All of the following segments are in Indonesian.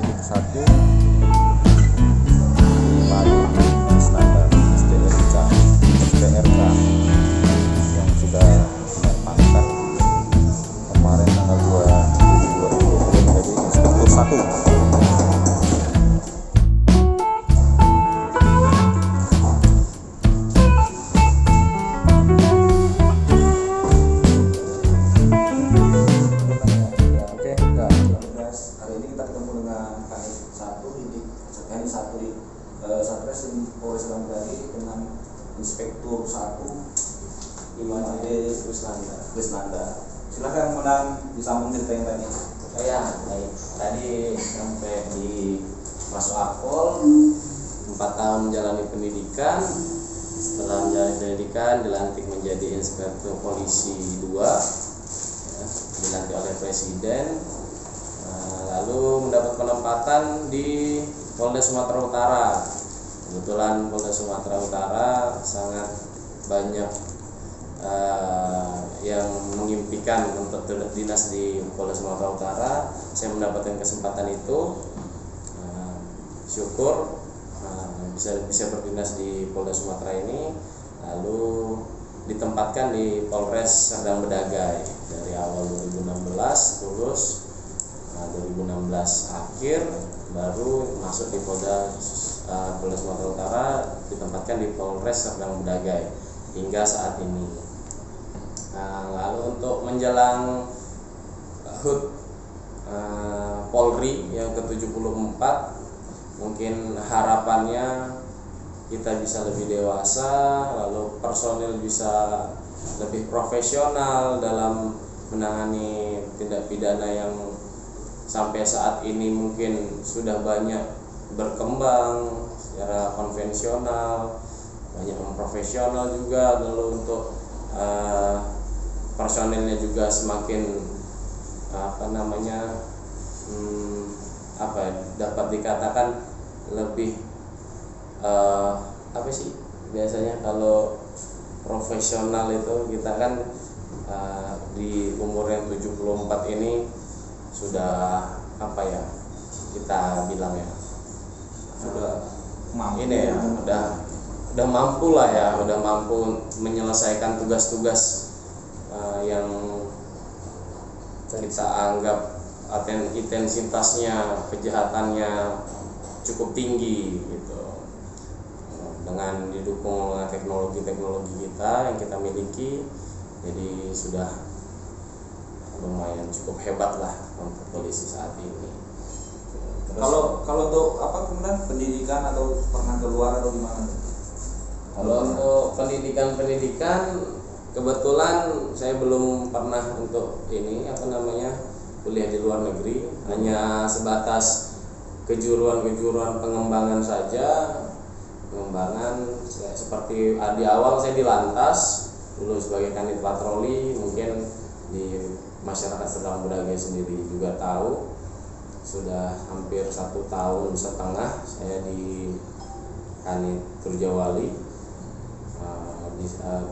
Edik 1 standar STRK yang sudah diamankan kemarin tanggal 2 menjadi inspektur 1. Satres Polres Langgari dengan Inspektur 1 Imade Krisnanda. Silakan Komandan disambung cerita yang tadi. Oh ya, baik. Tadi sampai di masuk Akpol 4 tahun menjalani pendidikan. Setelah menjalani pendidikan dilantik menjadi Inspektur Polisi 2 ya, dilantik oleh Presiden. Lalu mendapat penempatan di Polda Sumatera Utara. Kebetulan Polda Sumatera Utara sangat banyak yang mengimpikan untuk dinas di Polda Sumatera Utara. Saya mendapatkan kesempatan itu, syukur bisa berdinas di Polda Sumatera ini. Lalu ditempatkan di Polres Serdang Bedagai dari awal 2016 lulus, 2016 akhir baru masuk di Polda Sumatera Utara, ditempatkan di Polres Serdang Bedagai hingga saat ini. Lalu untuk menjelang HUT Polri yang ke-74, mungkin harapannya kita bisa lebih dewasa, lalu personil bisa lebih profesional dalam menangani tindak pidana yang sampai saat ini mungkin sudah banyak berkembang secara konvensional, banyak yang profesional juga. Lalu untuk personilnya juga semakin dapat dikatakan lebih biasanya kalau profesional itu kita kan di umur yang 74 ini sudah kita bilang ya Sudah mampu. Ini ya udah mampu lah ya, udah mampu menyelesaikan tugas-tugas yang kita anggap intensitasnya, kejahatannya cukup tinggi gitu. Dengan didukung dengan teknologi kita yang kita miliki, jadi sudah lumayan cukup hebat lah untuk polisi saat ini. Terus, kalau untuk kemudian pendidikan atau pernah keluar atau gimana? Kalau untuk pendidikan kebetulan saya belum pernah untuk kuliah di luar negeri, hanya sebatas kejuruan pengembangan saja. Seperti di awal saya di Lantas dulu sebagai kanit patroli, mungkin di masyarakat Serdang Bedagai sendiri juga tahu, sudah hampir 1,5 tahun saya di Kanit Turjawali, bisa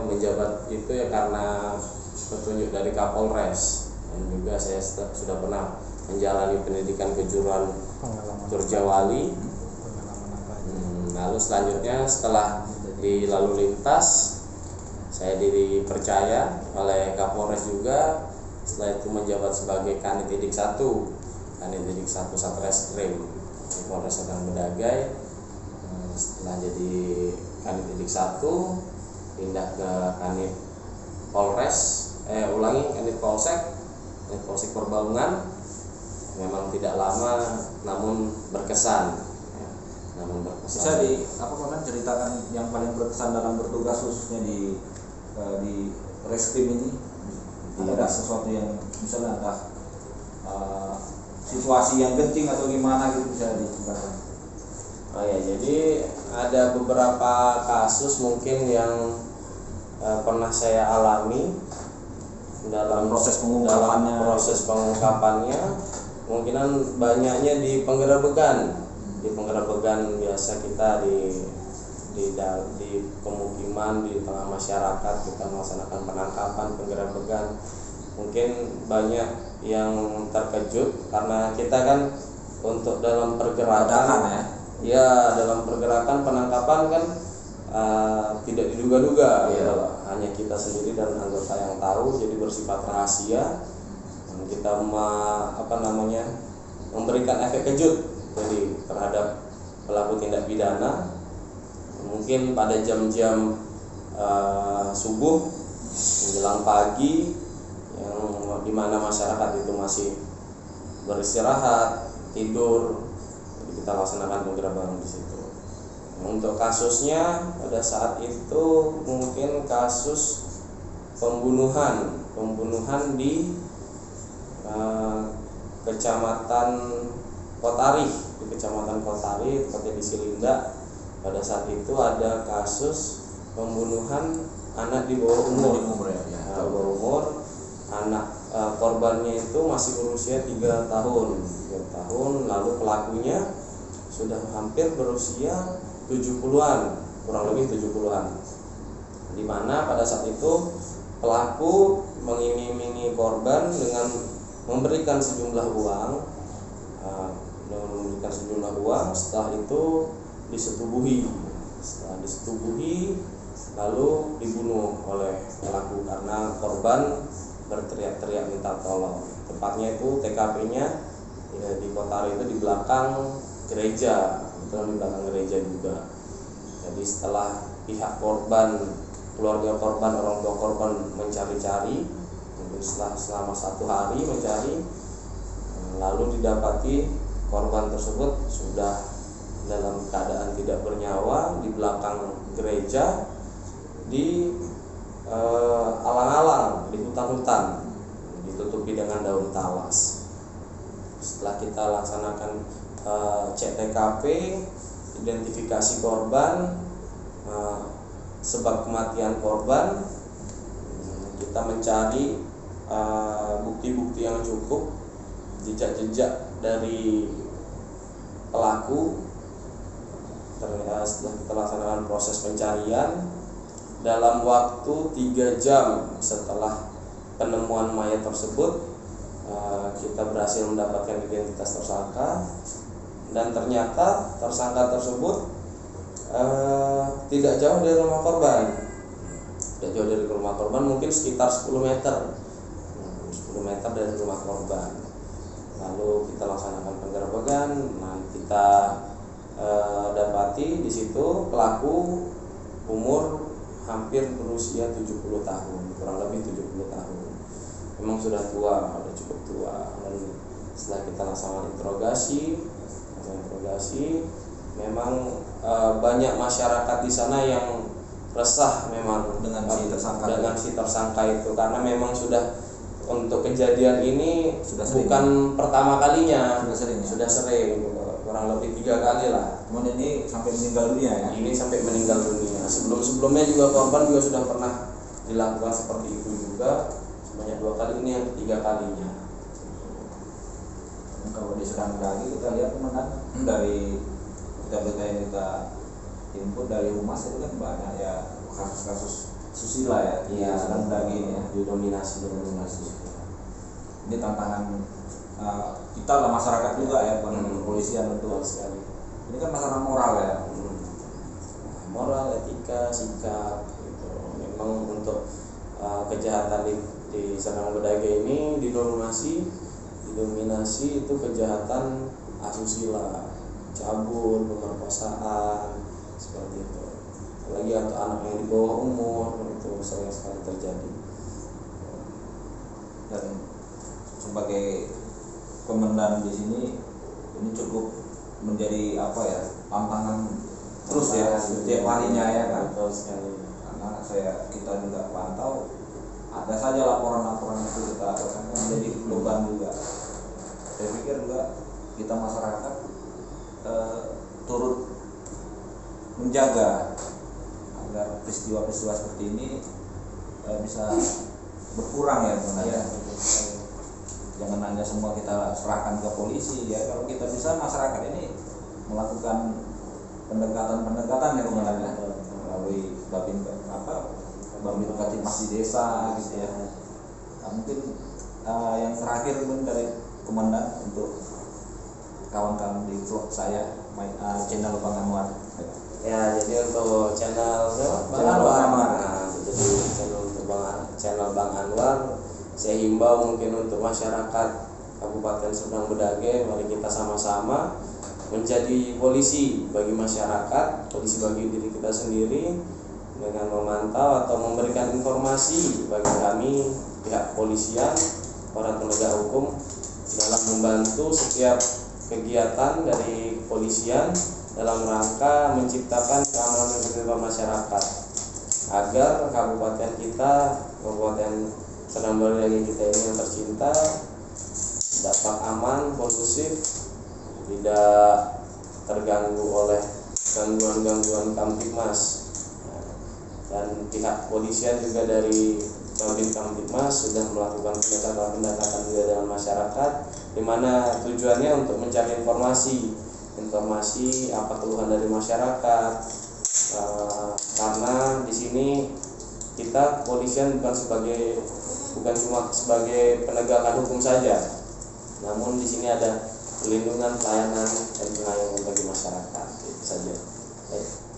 menjabat itu ya karena petunjuk dari Kapolres, dan juga saya sudah pernah menjalani pendidikan kejuruan Turjawali. Lalu selanjutnya setelah di lalu lintas saya dipercaya oleh Kapolres juga, setelah itu menjabat sebagai Kanit Edik 1 Satreskrim di Polres Serdang Bedagai. Setelah jadi Kanit Edik 1 pindah ke Kanit Kanit Polsek Perbaungan. Memang tidak lama namun berkesan. Bisa ceritakan yang paling berkesan dalam bertugas khususnya di reskrim ini? Ada sesuatu yang misalnya entah situasi yang genting atau gimana gitu, bisa diceritakan? Oh ya, jadi ada beberapa kasus mungkin yang pernah saya alami dalam proses pengungkapannya. Kemungkinan banyaknya di penggerebekan biasa kita di pemukiman, di tengah masyarakat kita melaksanakan penangkapan, penggerebekan. Mungkin banyak yang terkejut karena kita kan untuk dalam pergerakan Dadakan ya dalam pergerakan penangkapan kan tidak diduga-duga Iya. gitu loh. Hanya kita sendiri dan anggota yang tahu, jadi bersifat rahasia. Dan kita memberikan efek kejut jadi terhadap pelaku tindak pidana. Mungkin pada jam-jam subuh menjelang pagi yang dimana masyarakat itu masih beristirahat, tidur, jadi kita laksanakan penggerebekan di situ. Untuk kasusnya pada saat itu mungkin kasus pembunuhan di Kecamatan Kotari, tepatnya di Silinda. Pada saat itu ada kasus pembunuhan anak di bawah umur. Bawah umur, anak korbannya itu masih berusia 3 tahun. Lalu pelakunya sudah hampir berusia 70-an, kurang lebih 70-an. Di mana pada saat itu pelaku mengiming-imingi korban dengan memberikan sejumlah uang, setelah itu disetubuhi. Lalu dibunuh oleh pelaku karena korban berteriak-teriak minta tolong. Tepatnya itu TKP-nya di Kotari itu di belakang gereja, di belakang gereja juga. Jadi setelah pihak korban, keluarga korban, orang tua korban mencari-cari, selama 1 hari mencari, lalu didapati korban tersebut sudah dalam keadaan tidak bernyawa di belakang gereja, di alang-alang, di hutan-hutan, ditutupi dengan daun talas. Setelah kita laksanakan cek TKP, identifikasi korban, sebab kematian korban, kita mencari bukti-bukti yang cukup, jejak-jejak dari pelaku. Setelah kita laksanakan proses pencarian, dalam waktu 3 jam setelah penemuan mayat tersebut, kita berhasil mendapatkan identitas tersangka. Dan ternyata tersangka tersebut tidak jauh dari rumah korban. Mungkin sekitar 10 meter dari rumah korban. Lalu kita laksanakan penggerebekan. Nah, kita dapati di situ pelaku umur hampir berusia 70 tahun, kurang lebih 70 tahun. Memang sudah cukup tua. Dan setelah kita laksanakan interogasi, memang banyak masyarakat di sana yang resah memang dengan si tersangka itu, karena memang sudah untuk kejadian ini Sudah sering. bukan pertama kalinya, Sudah sering, gitu. Kurang lebih 3 kali lah. Kemudian ini sampai meninggal dunia ya. Ini sampai meninggal dunia. Sebelumnya juga korban juga sudah pernah dilakukan seperti itu juga, sebanyak 2 kali, ini yang ketiga kalinya. Kalau diserang lagi kita lihat teman-teman, dari berita yang kita input dari humas itu kan banyak ya kasus-kasus susila ya. Iya, sedang lagi ini ya. Didominasi. Ini tantangan kita lah, masyarakat juga ya, bukan kepolisian Betul untuk. sekali. Ini kan masalah moral ya. Moral, etika, sikap gitu. Memang untuk kejahatan di Serdang Bedagai ini didominasi itu kejahatan asusila, cabul, pemerkosaan, seperti itu. Apalagi untuk anak yang di bawah umur itu sering sekali terjadi. Dan sebagai komandan di sini, ini cukup menjadi tantangan terus ya setiap harinya ya kan. Betul sekali. Karena kita juga pantau, ada saja laporan-laporan itu kita menjadi beban juga. Saya pikir juga kita masyarakat turut menjaga agar peristiwa-peristiwa seperti ini bisa berkurang ya teman-teman ya. Jangan hanya semua kita serahkan ke polisi ya. Kalau kita bisa, masyarakat ini melakukan pendekatan ya teman-teman ya, melalui Babin Kaptipmas di desa gitu ya. Nah, mungkin yang terakhir mungkin dari komandan untuk kawan-kawan di vlog saya, channel Bang Anwar. Ya, jadi untuk channel Bang Anwar. Nah, jadi channel Bang Anwar, saya himbau mungkin untuk masyarakat Kabupaten Serdang Bedagai, mari kita sama-sama menjadi polisi bagi masyarakat, polisi bagi diri kita sendiri, dengan memantau atau memberikan informasi bagi kami pihak kepolisian, para penegak hukum dalam membantu setiap kegiatan dari kepolisian dalam rangka menciptakan keamanan dan ketertiban masyarakat agar kabupaten kita, Kabupaten Serdang Bedagai kita ini yang tercinta dapat aman, kondusif, tidak terganggu oleh gangguan-gangguan Kamtibmas. Dan pihak kepolisian juga dari Babin Kamtibmas sudah melakukan pendekatan juga dengan masyarakat, di mana tujuannya untuk mencari informasi apa keluhan dari masyarakat, karena di sini kita kepolisian bukan cuma sebagai penegakan hukum saja, namun di sini ada perlindungan, pelayanan dan pengayuman bagi masyarakat. Itu saja. Baik.